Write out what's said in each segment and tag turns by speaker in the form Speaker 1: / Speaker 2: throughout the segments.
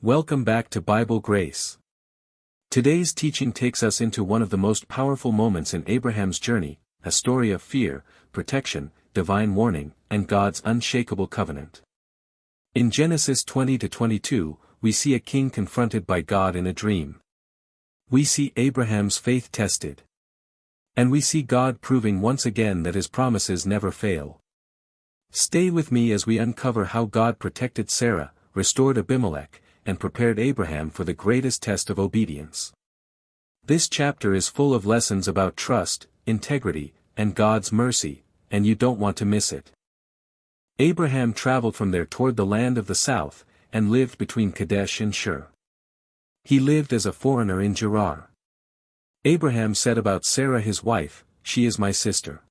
Speaker 1: Welcome back to Bible Grace. Today's teaching takes us into one of the most powerful moments in Abraham's journey, a story of fear, protection, divine warning, and God's unshakable covenant. In Genesis 20-22, we see a king confronted by God in a dream. We see Abraham's faith tested. And we see God proving once again that his promises never fail. Stay with me as we uncover how God protected Sarah, restored Abimelech, and prepared Abraham for the greatest test of obedience. This chapter is full of lessons about trust, integrity, and God's mercy, and you don't want to miss it. Abraham traveled from there toward the land of the south, and lived between Kadesh and Shur. He lived as a foreigner in Gerar. Abraham said about Sarah his wife, "She is my sister."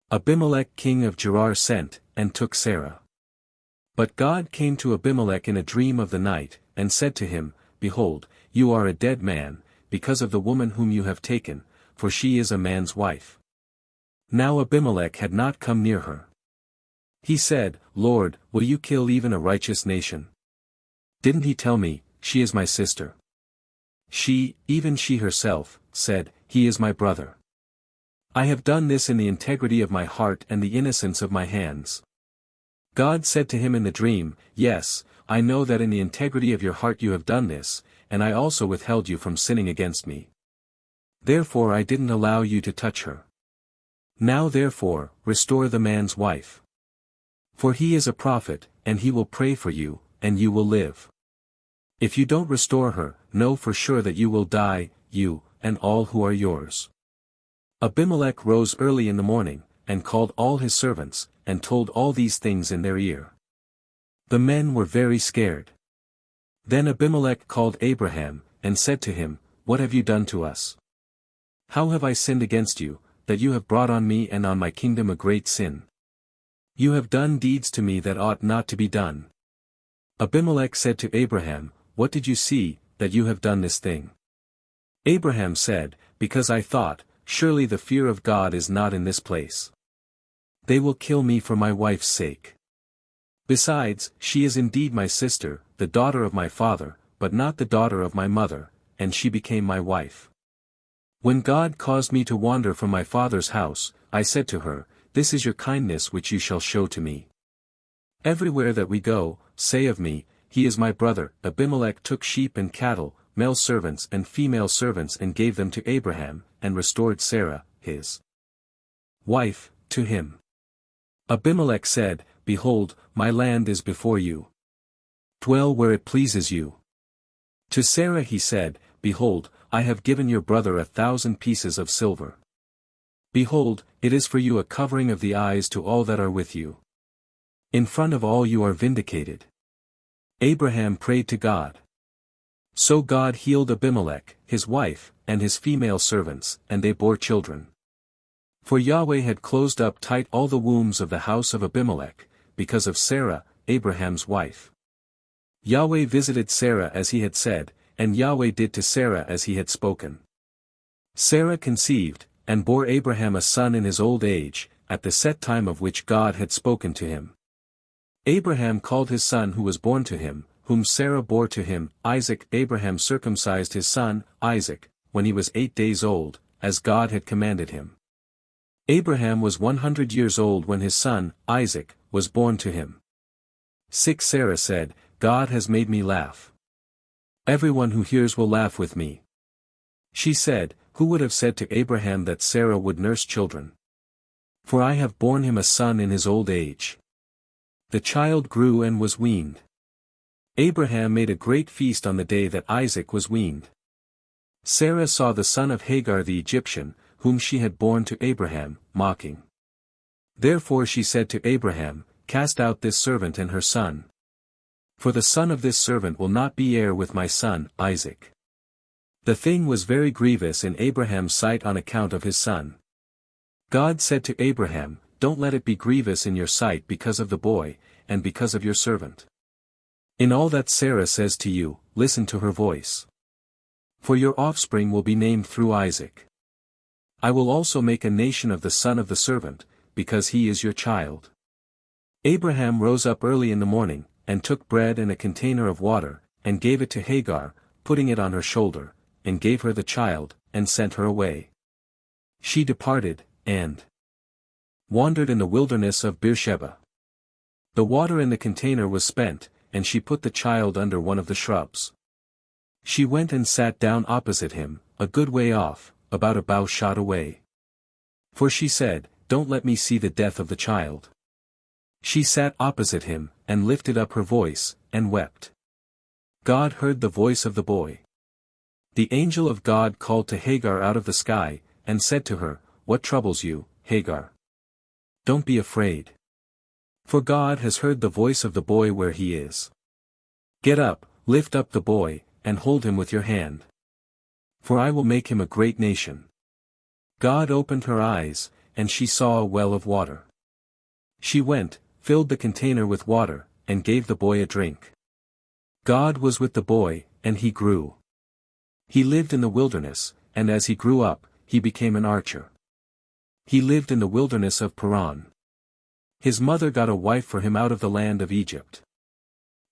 Speaker 1: Abimelech king of Gerar sent, and took Sarah. But God came to Abimelech in a dream of the night, and said to him, "Behold, you are a dead man, because of the woman whom you have taken, for she is a man's wife." Now Abimelech had not come near her. He said, "Lord, will you kill even a righteous nation? Didn't he tell me, she is my sister?" She, even she herself, said, "He is my brother. I have done this in the integrity of my heart and the innocence of my hands." God said to him in the dream, "Yes, I know that in the integrity of your heart you have done this, and I also withheld you from sinning against me. Therefore I didn't allow you to touch her. Now therefore, restore the man's wife. For he is a prophet, and he will pray for you, and you will live. If you don't restore her, know for sure that you will die, you, and all who are yours." Abimelech rose early in the morning, and called all his servants, and told all these things in their ear. The men were very scared. Then Abimelech called Abraham, and said to him, "What have you done to us? How have I sinned against you, that you have brought on me and on my kingdom a great sin? You have done deeds to me that ought not to be done." Abimelech said to Abraham, "What did you see, that you have done this thing?" Abraham said, "Because I thought, surely the fear of God is not in this place. They will kill me for my wife's sake. Besides, she is indeed my sister, the daughter of my father, but not the daughter of my mother, and she became my wife. When God caused me to wander from my father's house, I said to her, 'This is your kindness which you shall show to me. Everywhere that we go, say of me, he is my brother.'" Abimelech took sheep and cattle, male servants and female servants, and gave them to Abraham, and restored Sarah, his wife, to him. Abimelech said, "Behold, my land is before you. Dwell where it pleases you." To Sarah he said, "Behold, I have given your brother 1,000 pieces of silver. Behold, it is for you a covering of the eyes to all that are with you. In front of all you are vindicated." Abraham prayed to God. So God healed Abimelech, his wife, and his female servants, and they bore children. For Yahweh had closed up tight all the wombs of the house of Abimelech, because of Sarah, Abraham's wife. Yahweh visited Sarah as he had said, and Yahweh did to Sarah as he had spoken. Sarah conceived, and bore Abraham a son in his old age, at the set time of which God had spoken to him. Abraham called his son who was born to him, whom Sarah bore to him, Isaac. Abraham circumcised his son, Isaac, when he was 8 days old, as God had commanded him. Abraham was 100 years old when his son, Isaac, was born to him. 6 Sarah said, "God has made me laugh. Everyone who hears will laugh with me." She said, "Who would have said to Abraham that Sarah would nurse children? For I have borne him a son in his old age." The child grew and was weaned. Abraham made a great feast on the day that Isaac was weaned. Sarah saw the son of Hagar the Egyptian, whom she had borne to Abraham, mocking. Therefore she said to Abraham, "Cast out this servant and her son. For the son of this servant will not be heir with my son, Isaac." The thing was very grievous in Abraham's sight on account of his son. God said to Abraham, "Don't let it be grievous in your sight because of the boy, and because of your servant. In all that Sarah says to you, listen to her voice. For your offspring will be named through Isaac. I will also make a nation of the son of the servant, because he is your child." Abraham rose up early in the morning, and took bread and a container of water, and gave it to Hagar, putting it on her shoulder, and gave her the child, and sent her away. She departed, and wandered in the wilderness of Beersheba. The water in the container was spent, and she put the child under one of the shrubs. She went and sat down opposite him, a good way off, about a bow shot away. For she said, "Don't let me see the death of the child." She sat opposite him, and lifted up her voice, and wept. God heard the voice of the boy. The angel of God called to Hagar out of the sky, and said to her, "What troubles you, Hagar? Don't be afraid. For God has heard the voice of the boy where he is. Get up, lift up the boy, and hold him with your hand. For I will make him a great nation." God opened her eyes, and she saw a well of water. She went, filled the container with water, and gave the boy a drink. God was with the boy, and he grew. He lived in the wilderness, and as he grew up, he became an archer. He lived in the wilderness of Paran. His mother got a wife for him out of the land of Egypt.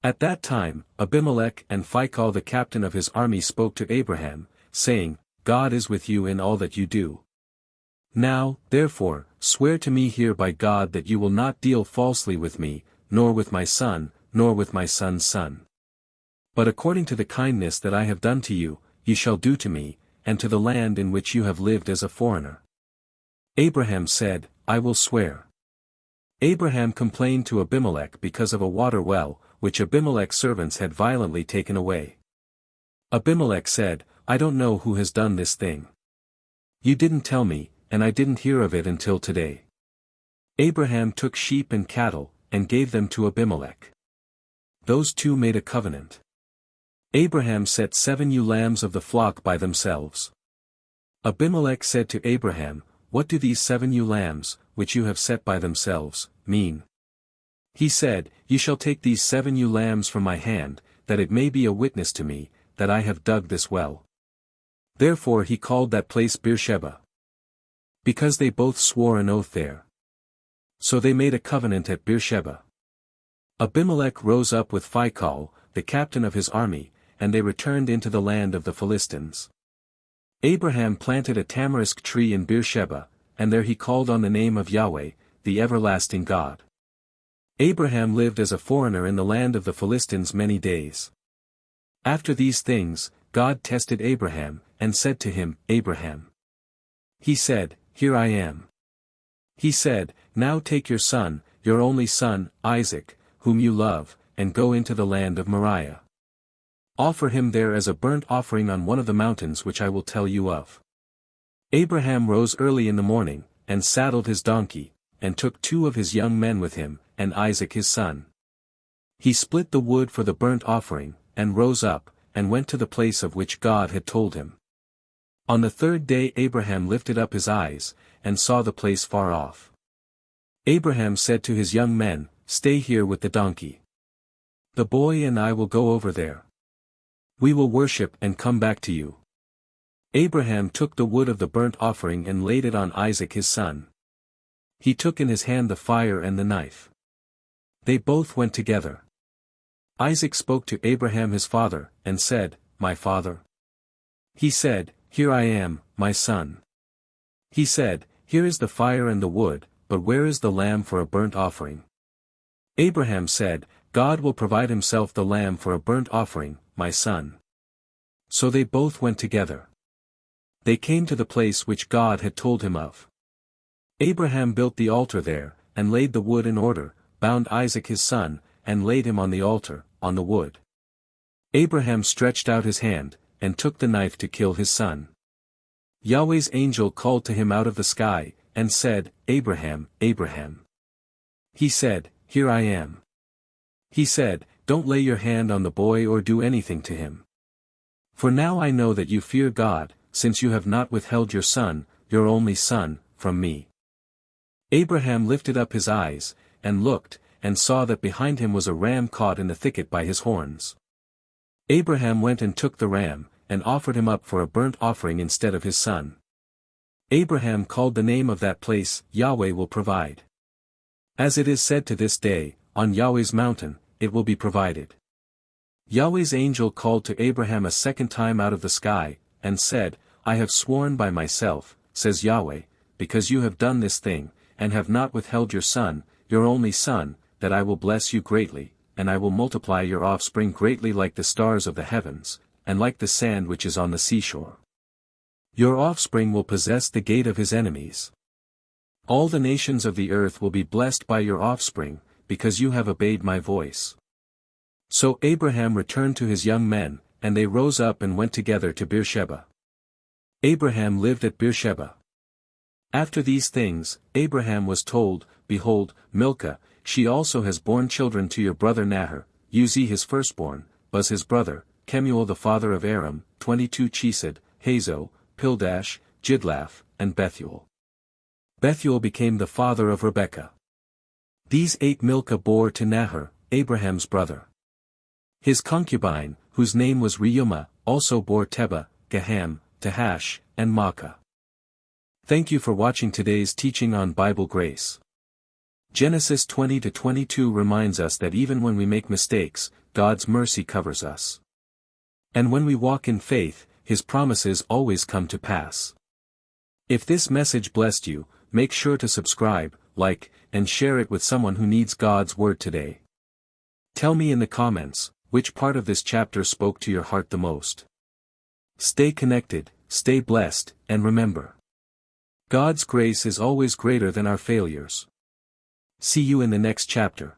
Speaker 1: At that time, Abimelech and Phicol the captain of his army spoke to Abraham, saying, "God is with you in all that you do. Now, therefore, swear to me here by God that you will not deal falsely with me, nor with my son, nor with my son's son. But according to the kindness that I have done to you, you shall do to me, and to the land in which you have lived as a foreigner." Abraham said, "I will swear." Abraham complained to Abimelech because of a water well, which Abimelech's servants had violently taken away. Abimelech said, "I don't know who has done this thing. You didn't tell me, and I didn't hear of it until today." Abraham took sheep and cattle, and gave them to Abimelech. Those two made a covenant. Abraham set 7 ewe lambs of the flock by themselves. Abimelech said to Abraham, "What do these 7 ewe lambs, which you have set by themselves, mean?" He said, "You shall take these 7 ewe lambs from my hand, that it may be a witness to me, that I have dug this well." Therefore he called that place Beersheba, because they both swore an oath there. So they made a covenant at Beersheba. Abimelech rose up with Phicol, the captain of his army, and they returned into the land of the Philistines. Abraham planted a tamarisk tree in Beersheba, and there he called on the name of Yahweh, the everlasting God. Abraham lived as a foreigner in the land of the Philistines many days. After these things, God tested Abraham, and said to him, "Abraham." He said, "Here I am." He said, "Now take your son, your only son, Isaac, whom you love, and go into the land of Moriah. Offer him there as a burnt offering on one of the mountains which I will tell you of." Abraham rose early in the morning, and saddled his donkey, and took 2 of his young men with him, and Isaac his son. He split the wood for the burnt offering, and rose up, and went to the place of which God had told him. On the 3rd day Abraham lifted up his eyes, and saw the place far off. Abraham said to his young men, "Stay here with the donkey. The boy and I will go over there. We will worship and come back to you." Abraham took the wood of the burnt offering and laid it on Isaac his son. He took in his hand the fire and the knife. They both went together. Isaac spoke to Abraham his father, and said, "My father." He said, "Here I am, my son." He said, "Here is the fire and the wood, but where is the lamb for a burnt offering?" Abraham said, "God will provide himself the lamb for a burnt offering, my son." So they both went together. They came to the place which God had told him of. Abraham built the altar there, and laid the wood in order, bound Isaac his son, and laid him on the altar, on the wood. Abraham stretched out his hand, and took the knife to kill his son. Yahweh's angel called to him out of the sky, and said, "Abraham, Abraham." He said, "Here I am." He said, "Don't lay your hand on the boy or do anything to him. For now I know that you fear God, since you have not withheld your son, your only son, from me." Abraham lifted up his eyes, and looked, and saw that behind him was a ram caught in the thicket by his horns. Abraham went and took the ram, and offered him up for a burnt offering instead of his son. Abraham called the name of that place, "Yahweh will provide." As it is said to this day, "On Yahweh's mountain, it will be provided." Yahweh's angel called to Abraham a second time out of the sky, and said, I have sworn by myself, says Yahweh, because you have done this thing, and have not withheld your son, your only son, that I will bless you greatly, and I will multiply your offspring greatly like the stars of the heavens, and like the sand which is on the seashore. Your offspring will possess the gate of his enemies. All the nations of the earth will be blessed by your offspring, because you have obeyed my voice. So Abraham returned to his young men, and they rose up and went together to Beersheba. Abraham lived at Beersheba. After these things, Abraham was told, Behold, Milcah, she also has borne children to your brother Nahor, Uzi his firstborn, Buz his brother, Kemuel the father of Aram, 22 Chesed, Hazo, Pildash, Jidlaph, and Bethuel. Bethuel became the father of Rebekah. These 8 Milcah bore to Nahor, Abraham's brother. His concubine, whose name was Reumah, also bore Tebah, Gaham, Tahash, and Maacah. Thank you for watching today's teaching on Bible grace. Genesis 20-22 reminds us that even when we make mistakes, God's mercy covers us. And when we walk in faith, His promises always come to pass. If this message blessed you, make sure to subscribe, like, and share it with someone who needs God's word today. Tell me in the comments, which part of this chapter spoke to your heart the most. Stay connected, stay blessed, and remember, God's grace is always greater than our failures. See you in the next chapter.